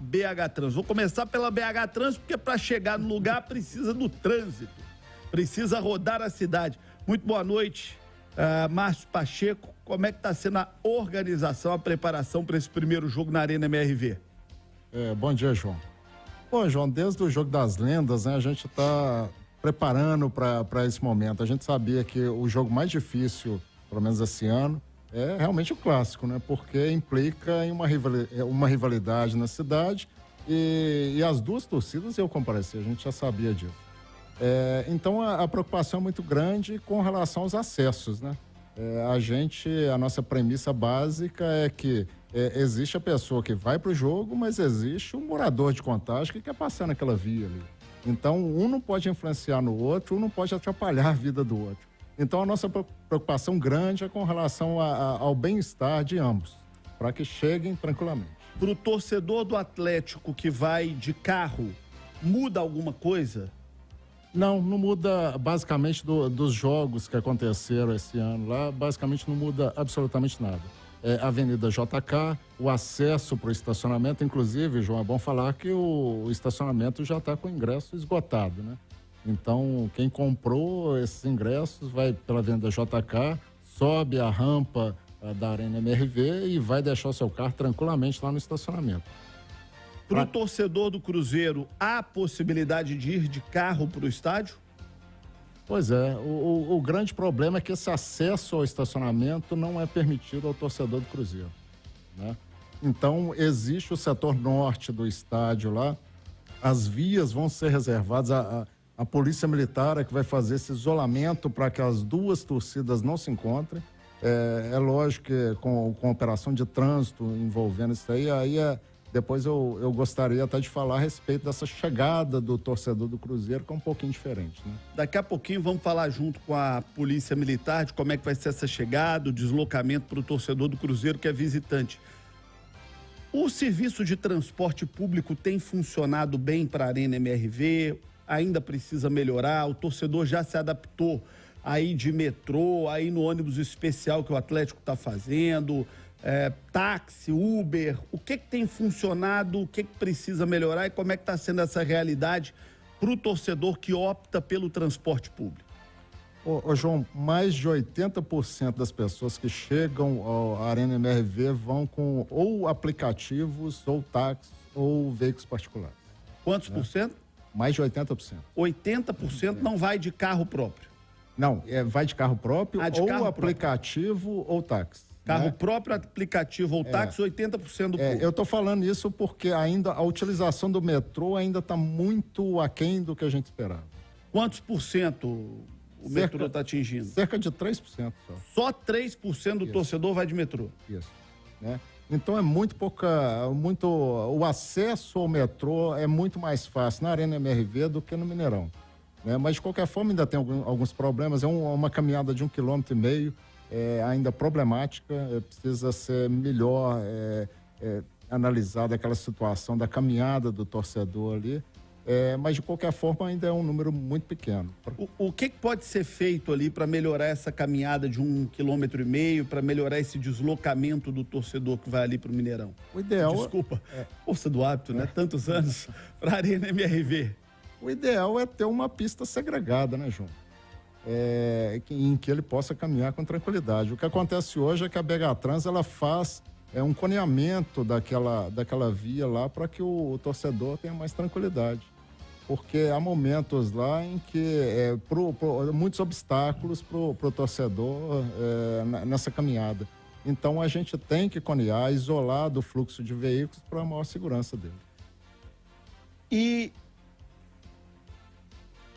BH Trans. Vou começar pela BH Trans, porque para chegar no lugar precisa do trânsito, precisa rodar a cidade. Muito boa noite, Márcio Pacheco. Como é que está sendo a organização, a preparação para esse primeiro jogo na Arena MRV? Bom dia, João. Bom, João, desde o Jogo das Lendas, né, a gente está preparando para esse momento. A gente sabia que o jogo mais difícil, pelo menos esse ano, é realmente o clássico, né? Porque implica em uma rivalidade na cidade e as duas torcidas iam comparecer, a gente já sabia disso. Então a preocupação é muito grande com relação aos acessos, né? A nossa premissa básica é que existe a pessoa que vai para o jogo, mas existe um morador de Contagem que quer passar naquela via ali. Então um não pode influenciar no outro, um não pode atrapalhar a vida do outro. Então, a nossa preocupação grande é com relação ao bem-estar de ambos, para que cheguem tranquilamente. Para o torcedor do Atlético que vai de carro, muda alguma coisa? Não muda basicamente dos jogos que aconteceram esse ano lá, basicamente não muda absolutamente nada. Avenida JK, o acesso para o estacionamento, inclusive, João, é bom falar que o estacionamento já está com o ingresso esgotado, né? Então, quem comprou esses ingressos vai pela Avenida JK, sobe a rampa da Arena MRV e vai deixar o seu carro tranquilamente lá no estacionamento. Para o torcedor do Cruzeiro, há possibilidade de ir de carro para o estádio? Pois é, o grande problema é que esse acesso ao estacionamento não é permitido ao torcedor do Cruzeiro, né? Então, existe o setor norte do estádio lá, as vias vão ser reservadas, a Polícia Militar é que vai fazer esse isolamento para que as duas torcidas não se encontrem. É lógico que com operação de trânsito envolvendo isso aí, depois eu gostaria até de falar a respeito dessa chegada do torcedor do Cruzeiro, que é um pouquinho diferente, né? Daqui a pouquinho vamos falar junto com a Polícia Militar de como é que vai ser essa chegada, o deslocamento para o torcedor do Cruzeiro que é visitante. O serviço de transporte público tem funcionado bem para a Arena MRV? Ainda precisa melhorar? O torcedor já se adaptou aí de metrô, aí no ônibus especial que o Atlético está fazendo, táxi, Uber? O que tem funcionado, o que precisa melhorar e como é que está sendo essa realidade para o torcedor que opta pelo transporte público? João, mais de 80% das pessoas que chegam à Arena MRV vão com ou aplicativos, ou táxis, ou veículos particulares. Quantos por cento? Mais de 80%. 80% não vai de carro próprio? Não, vai de carro próprio, ou carro aplicativo próprio. Ou táxi. Carro né? próprio, aplicativo ou táxi, 80% do público. Eu estou falando isso porque ainda a utilização do metrô ainda está muito aquém do que a gente esperava. Quantos por cento o metrô está atingindo? Cerca de 3% só. Só 3% do torcedor vai de metrô? Isso, né? Então é o acesso ao metrô é muito mais fácil na Arena MRV do que no Mineirão, né? Mas de qualquer forma ainda tem alguns problemas, uma caminhada de 1,5 km, ainda problemática, precisa ser melhor analisada aquela situação da caminhada do torcedor ali, mas de qualquer forma ainda é um número muito pequeno. O que pode ser feito ali para melhorar essa caminhada de 1,5 km, para melhorar esse deslocamento do torcedor que vai ali para o Mineirão? O ideal... Desculpa, força do hábito, né? Tantos anos para a Arena MRV. O ideal é ter uma pista segregada, né, João? Em que ele possa caminhar com tranquilidade. O que acontece hoje é que a BH Trans ela faz um coneamento daquela via lá para que o torcedor tenha mais tranquilidade. Porque há momentos lá em que muitos obstáculos para o torcedor nessa caminhada. Então a gente tem que conear, isolar do fluxo de veículos para a maior segurança dele. E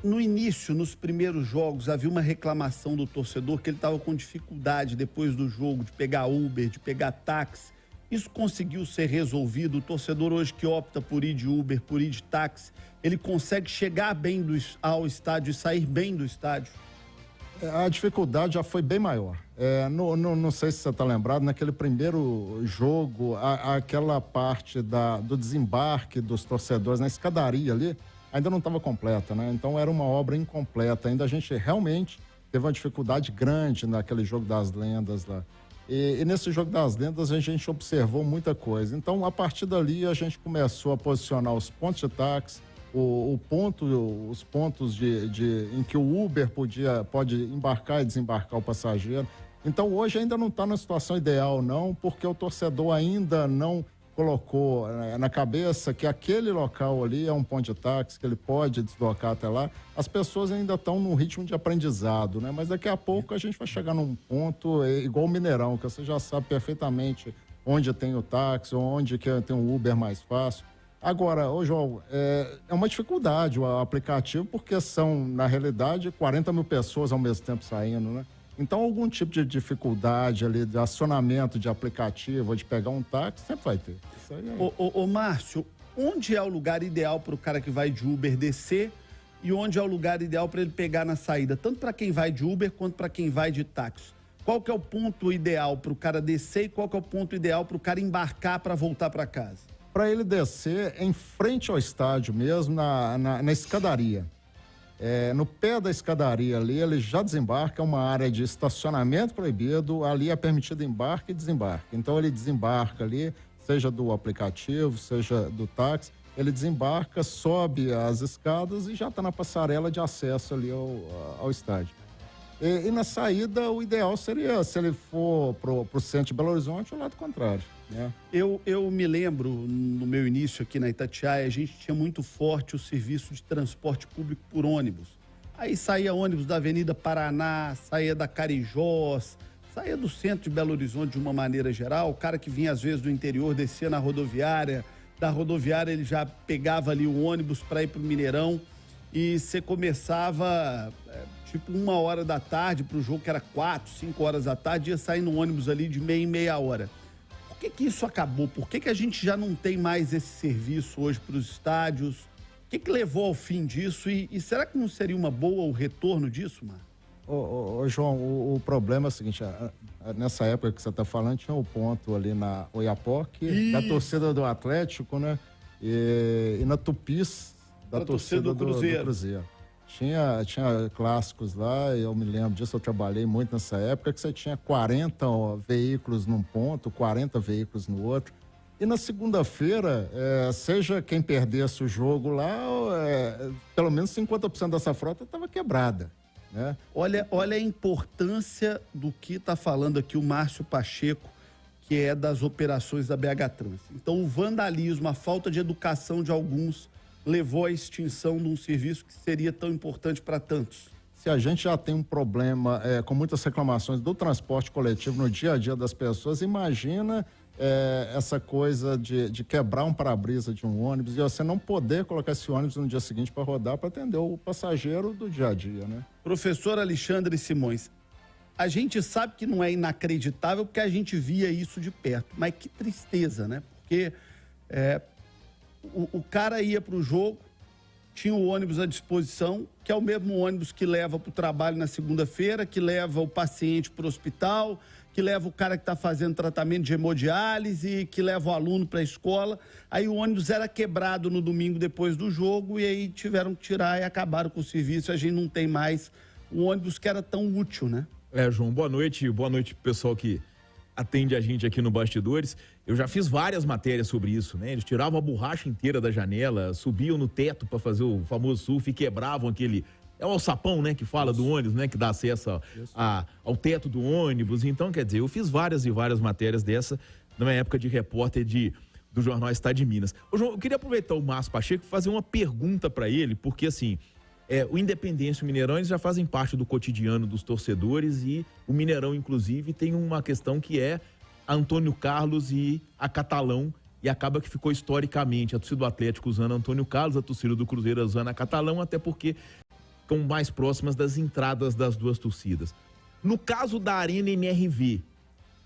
no início, nos primeiros jogos, havia uma reclamação do torcedor que ele estava com dificuldade depois do jogo de pegar Uber, de pegar táxi. Isso conseguiu ser resolvido? O torcedor hoje que opta por ir de Uber, por ir de táxi, ele consegue chegar bem ao estádio e sair bem do estádio? A dificuldade já foi bem maior. Não sei se você está lembrado, naquele primeiro jogo, aquela parte do desembarque dos torcedores na escadaria ali, ainda não estava completa, né? Então era uma obra incompleta. Ainda a gente realmente teve uma dificuldade grande naquele jogo das lendas lá. E nesse jogo das lendas a gente observou muita coisa. Então, a partir dali, a gente começou a posicionar os pontos de táxi, os pontos em que o Uber pode embarcar e desembarcar o passageiro. Então, hoje ainda não está na situação ideal, não, porque o torcedor ainda não colocou na cabeça que aquele local ali é um ponto de táxi, que ele pode deslocar até lá. As pessoas ainda estão num ritmo de aprendizado, né? Mas daqui a pouco a gente vai chegar num ponto igual o Mineirão, que você já sabe perfeitamente onde tem o táxi, onde que tem um Uber mais fácil. Agora, ô João, é uma dificuldade o aplicativo, porque são, na realidade, 40 mil pessoas ao mesmo tempo saindo, né? Então, algum tipo de dificuldade ali, de acionamento de aplicativo, de pegar um táxi, sempre vai ter. Isso aí é... Ô Márcio, onde é o lugar ideal para o cara que vai de Uber descer e onde é o lugar ideal para ele pegar na saída? Tanto para quem vai de Uber quanto para quem vai de táxi. Qual que é o ponto ideal para o cara descer e qual que é o ponto ideal para o cara embarcar para voltar para casa? Para ele descer em frente ao estádio mesmo, na escadaria. No pé da escadaria ali, ele já desembarca, é uma área de estacionamento proibido, ali é permitido embarque e desembarque. Então ele desembarca ali, seja do aplicativo, seja do táxi, ele desembarca, sobe as escadas e já está na passarela de acesso ali ao estádio. E na saída, o ideal seria, se ele for pro centro de Belo Horizonte, o lado contrário, né? Eu me lembro, no meu início aqui na Itatiaia, a gente tinha muito forte o serviço de transporte público por ônibus. Aí saía ônibus da Avenida Paraná, saía da Carijós, saía do centro de Belo Horizonte de uma maneira geral. O cara que vinha às vezes do interior descia na rodoviária, da rodoviária ele já pegava ali o ônibus para ir pro Mineirão e você começava... tipo 1h da tarde para o jogo, que era 4, 5 horas da tarde, ia sair no ônibus ali de meia em meia hora. Por que isso acabou? Por que a gente já não tem mais esse serviço hoje para os estádios? O que levou ao fim disso? E será que não seria uma boa o retorno disso, Mar? Ô, João, o problema é o seguinte, nessa época que você está falando, tinha o ponto ali na Oiapoque, da torcida do Atlético, né? E na Tupis, da torcida do Cruzeiro. Tinha clássicos lá, eu me lembro disso, eu trabalhei muito nessa época, que você tinha 40 veículos num ponto, 40 veículos no outro. E na segunda-feira, seja quem perdesse o jogo lá, pelo menos 50% dessa frota estava quebrada, né? Olha a importância do que está falando aqui o Márcio Pacheco, que é das operações da BH Trans. Então, o vandalismo, a falta de educação de alguns levou à extinção de um serviço que seria tão importante para tantos. Se a gente já tem um problema com muitas reclamações do transporte coletivo no dia a dia das pessoas, imagina essa coisa de quebrar um para-brisa de um ônibus e você não poder colocar esse ônibus no dia seguinte para rodar, para atender o passageiro do dia a dia, né? Professor Alexandre Simões, a gente sabe que não é inacreditável porque a gente via isso de perto, mas que tristeza, né? Porque o cara ia para o jogo, tinha o ônibus à disposição, que é o mesmo ônibus que leva para o trabalho na segunda-feira, que leva o paciente para o hospital, que leva o cara que está fazendo tratamento de hemodiálise, que leva o aluno para a escola. Aí o ônibus era quebrado no domingo depois do jogo e aí tiveram que tirar e acabaram com o serviço. A gente não tem mais um ônibus que era tão útil, né? João, boa noite pro pessoal que atende a gente aqui no Bastidores. Eu já fiz várias matérias sobre isso, né? Eles tiravam a borracha inteira da janela, subiam no teto para fazer o famoso surf e quebravam aquele... É o alçapão, né? Que fala do ônibus, né? Que dá acesso ao teto do ônibus. Então, quer dizer, eu fiz várias e várias matérias dessa na minha época de repórter do jornal Estado de Minas. Ô, João, eu queria aproveitar o Márcio Pacheco e fazer uma pergunta para ele, porque assim... o Independência e o Mineirão, eles já fazem parte do cotidiano dos torcedores e o Mineirão, inclusive, tem uma questão que é Antônio Carlos e a Catalão, e acaba que ficou historicamente a torcida do Atlético usando Antônio Carlos, a torcida do Cruzeiro usando a Catalão, até porque estão mais próximas das entradas das duas torcidas. No caso da Arena MRV,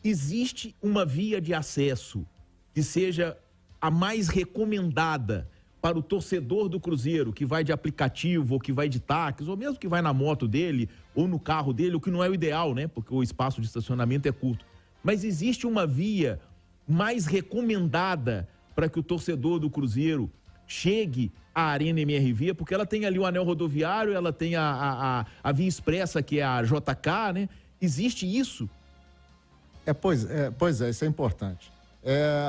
existe uma via de acesso que seja a mais recomendada para o torcedor do Cruzeiro, que vai de aplicativo, ou que vai de táxi, ou mesmo que vai na moto dele, ou no carro dele, o que não é o ideal, né? Porque o espaço de estacionamento é curto. Mas existe uma via mais recomendada para que o torcedor do Cruzeiro chegue à Arena MRV, porque ela tem ali o anel rodoviário, ela tem a via expressa, que é a JK, né? Existe isso? Pois é, isso é importante.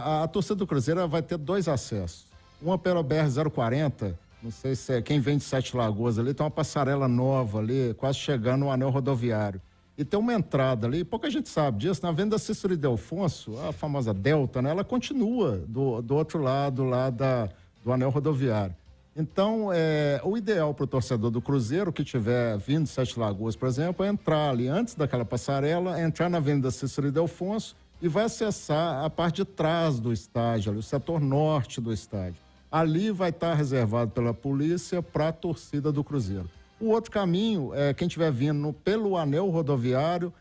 A torcida do Cruzeiro vai ter 2 acessos. Uma pela BR-040, não sei se quem vem de Sete Lagoas ali, tem uma passarela nova ali, quase chegando no anel rodoviário. E tem uma entrada ali, pouca gente sabe disso, na Avenida Cícero Ildefonso, a famosa Delta, né? Ela continua do outro lado lá do anel rodoviário. Então, o ideal para o torcedor do Cruzeiro que estiver vindo de Sete Lagoas, por exemplo, é entrar ali antes daquela passarela, entrar na Avenida Cícero Ildefonso e vai acessar a parte de trás do estádio, ali, o setor norte do estádio. Ali vai estar reservado pela polícia para a torcida do Cruzeiro. O outro caminho, quem estiver vindo pelo anel rodoviário,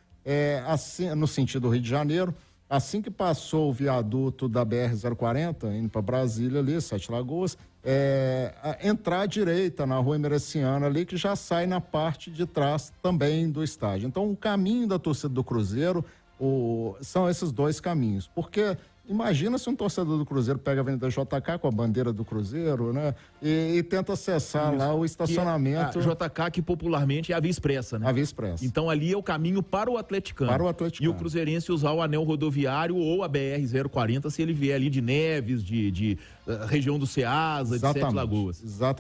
assim, no sentido Rio de Janeiro, assim que passou o viaduto da BR-040, indo para Brasília ali, Sete Lagoas, entrar à direita na Rua Emereciana ali, que já sai na parte de trás também do estádio. Então, o caminho da torcida do Cruzeiro são esses 2 caminhos, porque imagina se um torcedor do Cruzeiro pega a Avenida JK com a bandeira do Cruzeiro, né? E tenta acessar lá o estacionamento. A JK, que popularmente é a Via Expressa, né? A Via Expressa. Então ali é o caminho para o atleticano. Para o atleticano. E o cruzeirense usar o anel rodoviário ou a BR-040 se ele vier ali de Neves, de região do Ceasa, de Sete Lagoas. Exatamente.